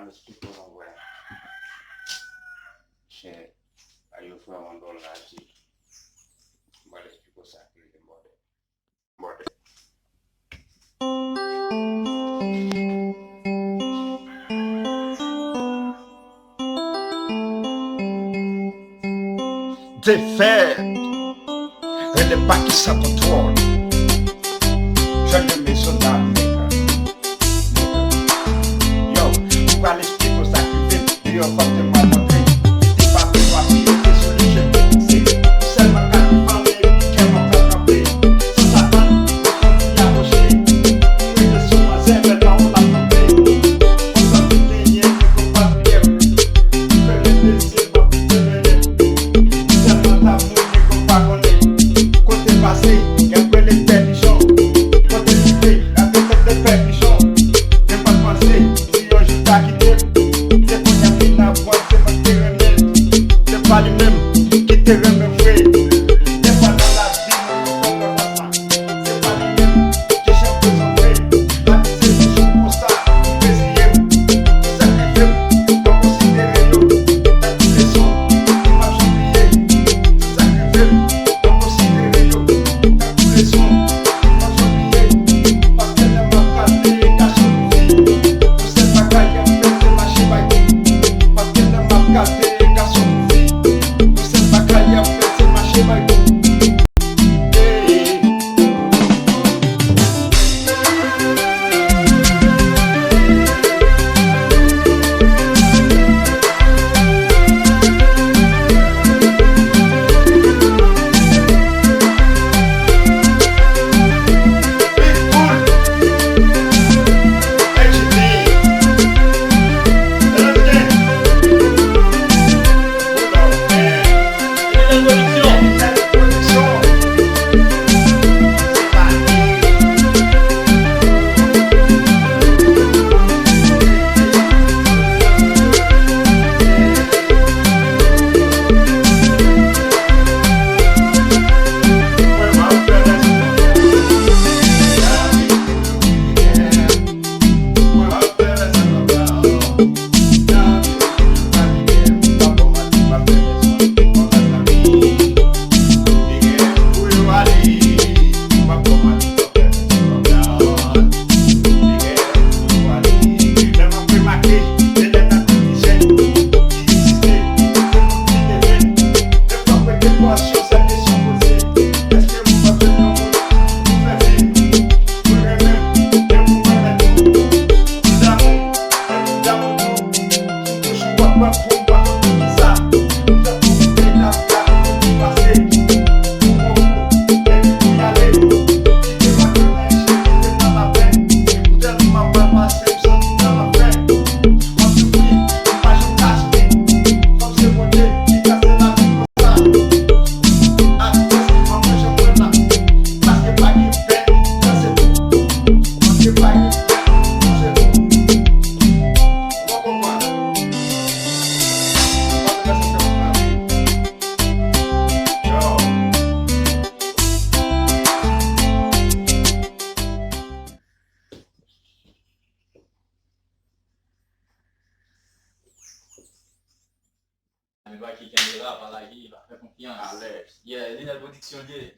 me explico non wè. Che ayo fwa mandol la ti. Mbale explico sa ki de mode. Mode. Défaite, elle est pas qui ça contrôle. Je ne me sonne pas. Yo, tu vas l'expliquer au sacrifice. Et on va te montrer. T'es pas de toi, mais t'es sur le jeu. C'est seulement quand tu parles, qu'elle m'a pas campé. Sans sa main, il a roché. Oui, je suis moi, c'est maintenant on l'a campé. On s'en fout des liens, on ne pas bien. Fais le plaisir, on peut te venir. Seulement ta moune, on pas connaître. Côté passé, il y a peu les perditions. Côté livré, la tête des perditions. N'aime pas penser, si on joue ta quitté. C'est pour y a fini à voir, c'est mon terrain. C'est pas lui-même qui te remet vrai. C'est pas dans la vie, on comprend pas ça. C'est pas lui-même qui chante son vrai. La vie c'est toujours pour ça, pour essayer. Sacrifier, pour considérer l'eau. Dans tous les sons, il m'a oublié. Sacrifier, pour considérer l'eau. Dans tous les sons, il m'a oublié. Parce qu'elle m'a cassé, caché une vie. Pour cette bagaille, elle fait lâcher ma vie. Parce qu'elle m'a cassé, caché une vie. Pour cette bagaille, elle fait lâcher ma vie. Mais pas qui est là, par là, il va faire confiance. À l'aise. Il y a une production de.